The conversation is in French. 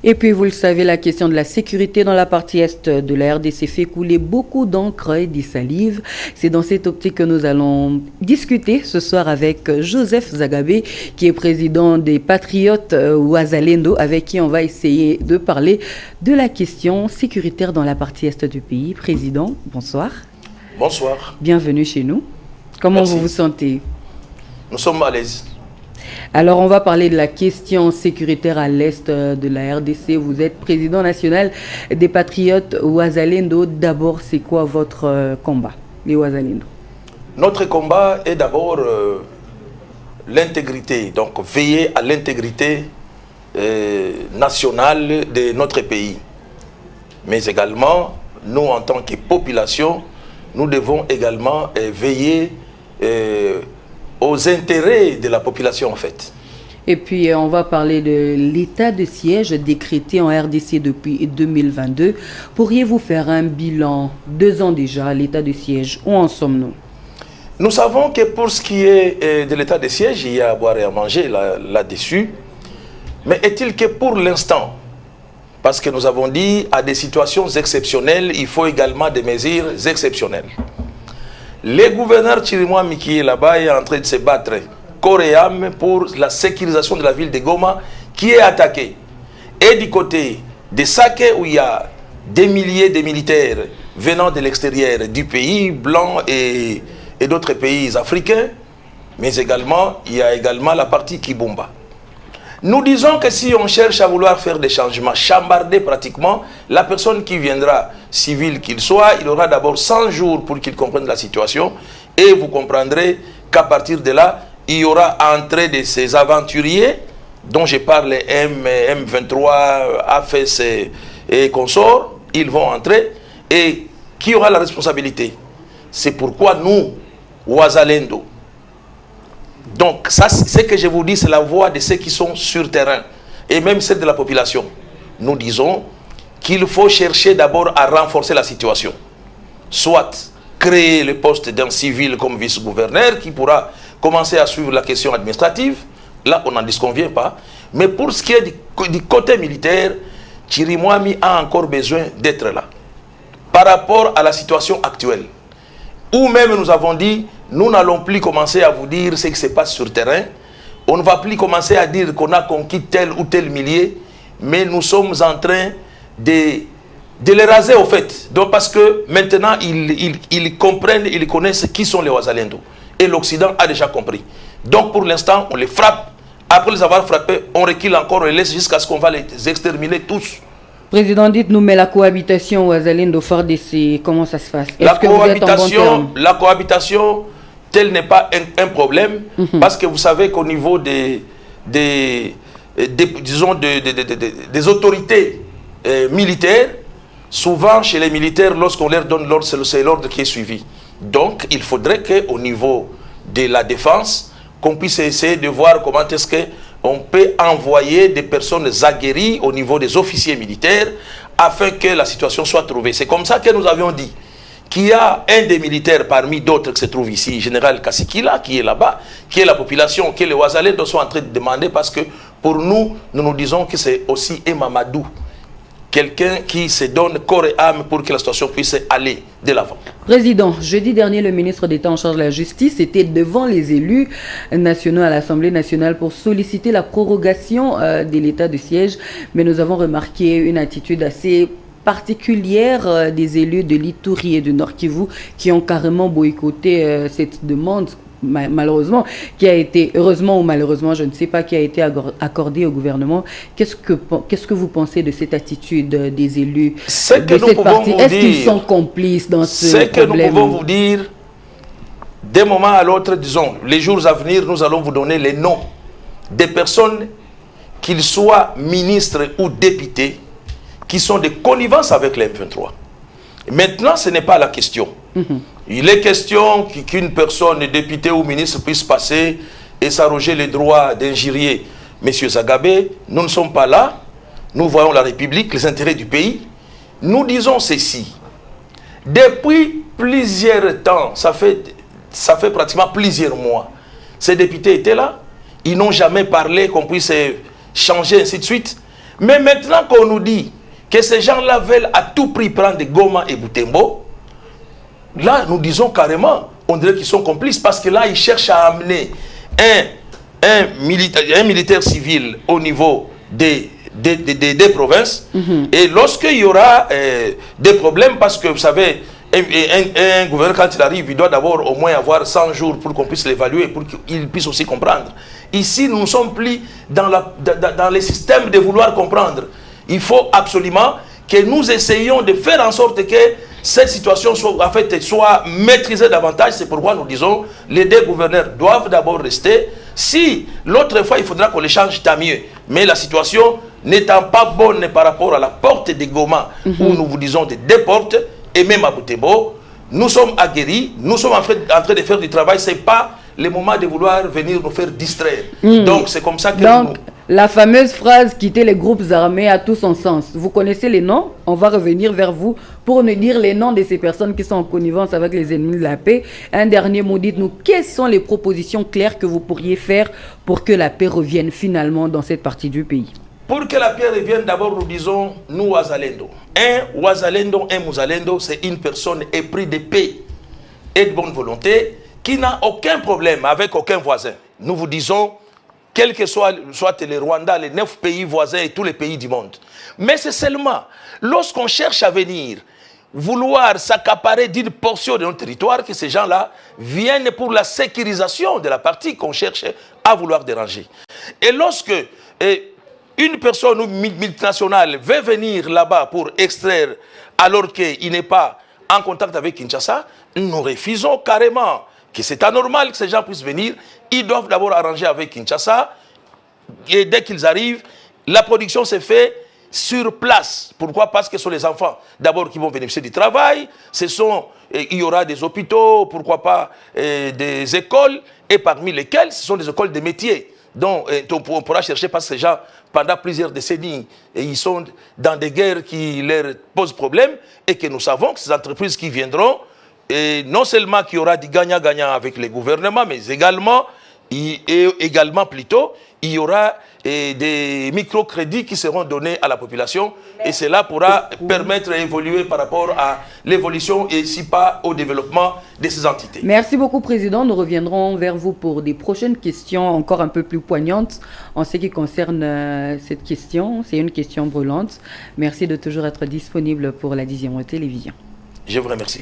Et puis, vous le savez, la question de la sécurité dans la partie est de la RDC fait couler beaucoup d'encre et des salives. C'est dans cette optique que nous allons discuter ce soir avec Joseph Zagabé, qui est président des Patriotes Wazalendo, avec qui on va essayer de parler de la question sécuritaire dans la partie est du pays. Président, bonsoir. Bonsoir. Bienvenue chez nous. Comment Merci. Vous vous sentez? Nous sommes à l'aise. Alors, on va parler de la question sécuritaire à l'est de la RDC. Vous êtes président national des Patriotes Wazalendo. D'abord, c'est quoi votre combat, les Wazalendo? Notre combat est d'abord l'intégrité, donc veiller à l'intégrité nationale de notre pays. Mais également, nous, en tant que population, nous devons également veiller aux intérêts de la population en fait. Et puis on va parler de l'état de siège décrété en RDC depuis 2022. Pourriez-vous faire un bilan, 2 ans déjà, l'état de siège, où en sommes-nous? Nous savons que pour ce qui est de l'état de siège, il y a à boire et à manger là-dessus. Mais est-il que pour l'instant, parce que nous avons dit à des situations exceptionnelles, il faut également des mesures exceptionnelles. Le gouverneur Chirimwami qui est là-bas est en train de se battre corps et âme pour la sécurisation de la ville de Goma qui est attaquée. Et du côté de Sake où il y a des milliers de militaires venant de l'extérieur du pays, blancs et d'autres pays africains, mais également il y a également la partie Kibumba. Nous disons que si on cherche à vouloir faire des changements, chambarder pratiquement, la personne qui viendra, civil qu'il soit, il aura d'abord 100 jours pour qu'il comprenne la situation. Et vous comprendrez qu'à partir de là, il y aura entrée de ces aventuriers, dont je parle M23, AFES et consorts, ils vont entrer. Et qui aura la responsabilité? C'est pourquoi nous, Wazalendo, donc, ça, ce que je vous dis, c'est la voix de ceux qui sont sur terrain, et même celle de la population. Nous disons qu'il faut chercher d'abord à renforcer la situation. Soit créer le poste d'un civil comme vice-gouverneur qui pourra commencer à suivre la question administrative. Là, on n'en disconvient pas. Mais pour ce qui est du côté militaire, Chirimwami a encore besoin d'être là. Par rapport à la situation actuelle, où même nous avons dit, nous n'allons plus commencer à vous dire ce qui se passe sur le terrain. On ne va plus commencer à dire qu'on a conquis tel ou tel millier, mais nous sommes en train de les raser au fait. Donc parce que maintenant, ils comprennent, ils connaissent qui sont les Wazalendo. Et l'Occident a déjà compris. Donc pour l'instant, on les frappe. Après les avoir frappés, on recule encore, on les laisse jusqu'à ce qu'on va les exterminer tous. Président, dites-nous, mais la cohabitation Wazalendo FARDC, comment ça se passe? La cohabitation, tel n'est pas un problème, parce que vous savez qu'au niveau des autorités militaires, souvent chez les militaires, lorsqu'on leur donne l'ordre, c'est l'ordre qui est suivi. Donc, il faudrait qu'au niveau de la défense, qu'on puisse essayer de voir comment est-ce qu'on peut envoyer des personnes aguerries au niveau des officiers militaires afin que la situation soit trouvée. C'est comme ça que nous avions dit qu'il y a un des militaires parmi d'autres qui se trouve ici, général Kassikila, qui est là-bas, qui est la population, qui est les Wazalendo sont en train de demander parce que pour nous, nous disons que c'est aussi un Mamadou. Quelqu'un qui se donne corps et âme pour que la situation puisse aller de l'avant. Président, jeudi dernier, le ministre d'État en charge de la justice était devant les élus nationaux à l'Assemblée nationale pour solliciter la prorogation de l'état de siège. Mais nous avons remarqué une attitude assez particulière des élus de l'Ituri et du Nord Kivu qui ont carrément boycotté cette demande. Malheureusement, qui a été, heureusement ou malheureusement, je ne sais pas, qui a été accordé au gouvernement. Qu'est-ce que vous pensez de cette attitude des élus de cette partie? Est-ce qu'ils sont complices dans ce problème? Ce que nous pouvons vous dire, d'un moment à l'autre, disons, les jours à venir, nous allons vous donner les noms des personnes, qu'ils soient ministres ou députés, qui sont de connivence avec les M23. Maintenant, ce n'est pas la question. Il est question qu'une personne, député ou ministre, puisse passer et s'arroger les droits d'injurier M. Zagabé. Nous ne sommes pas là. Nous voyons la République, les intérêts du pays. Nous disons ceci. Depuis plusieurs temps, ça fait pratiquement plusieurs mois, ces députés étaient là. Ils n'ont jamais parlé qu'on puisse changer, ainsi de suite. Mais maintenant qu'on nous dit que ces gens-là veulent à tout prix prendre Goma et Butembo, là, nous disons carrément, on dirait qu'ils sont complices, parce que là, ils cherchent à amener un militaire civil au niveau des provinces. Et lorsqu'il y aura des problèmes, parce que vous savez, un gouverneur, quand il arrive, il doit d'abord au moins avoir 100 jours pour qu'on puisse l'évaluer, pour qu'il puisse aussi comprendre. Ici, nous ne sommes plus dans les systèmes de vouloir comprendre. Il faut absolument que nous essayions de faire en sorte que cette situation soit maîtrisée davantage. C'est pourquoi nous disons les deux gouverneurs doivent d'abord rester. Si l'autre fois il faudra qu'on les change, tant mieux. Mais la situation n'étant pas bonne par rapport à la porte de Goma, où nous vous disons de deux portes, et même à Butembo, nous sommes aguerris, nous sommes en train de faire du travail. Ce n'est pas le moment de vouloir venir nous faire distraire. Donc c'est comme ça que la fameuse phrase « quitter les groupes armés » a tout son sens. Vous connaissez les noms? On va revenir vers vous pour nous dire les noms de ces personnes qui sont en connivence avec les ennemis de la paix. Un dernier mot, dites-nous, quelles sont les propositions claires que vous pourriez faire pour que la paix revienne finalement dans cette partie du pays? Pour que la paix revienne, d'abord nous disons, nous Wazalendo. Un Wazalendo, un Mouzalendo, c'est une personne éprise de paix et de bonne volonté qui n'a aucun problème avec aucun voisin. Nous vous disons, quels que soient les Rwandais, les 9 pays voisins et tous les pays du monde. Mais c'est seulement lorsqu'on cherche à venir vouloir s'accaparer d'une portion de notre territoire que ces gens-là viennent pour la sécurisation de la partie qu'on cherche à vouloir déranger. Et lorsque une personne multinationale veut venir là-bas pour extraire alors qu'il n'est pas en contact avec Kinshasa, nous refusons carrément que c'est anormal que ces gens puissent venir. Ils doivent d'abord arranger avec Kinshasa. Et dès qu'ils arrivent, la production se fait sur place. Pourquoi? Parce que ce sont les enfants d'abord qui vont bénéficier du travail. Il y aura des hôpitaux, pourquoi pas des écoles, et parmi lesquelles ce sont des écoles de métiers. Donc on pourra chercher parce que ces gens, pendant plusieurs décennies, ils sont dans des guerres qui leur posent problème, et que nous savons que ces entreprises qui viendront, et non seulement qu'il y aura du gagnant-gagnant avec les gouvernements, mais également plutôt, il y aura des microcrédits qui seront donnés à la population. Et cela pourra permettre d'évoluer par rapport à l'évolution et si pas au développement de ces entités. Merci beaucoup, Président. Nous reviendrons vers vous pour des prochaines questions encore un peu plus poignantes en ce qui concerne cette question. C'est une question brûlante. Merci de toujours être disponible pour la 10e télévision. Je vous remercie.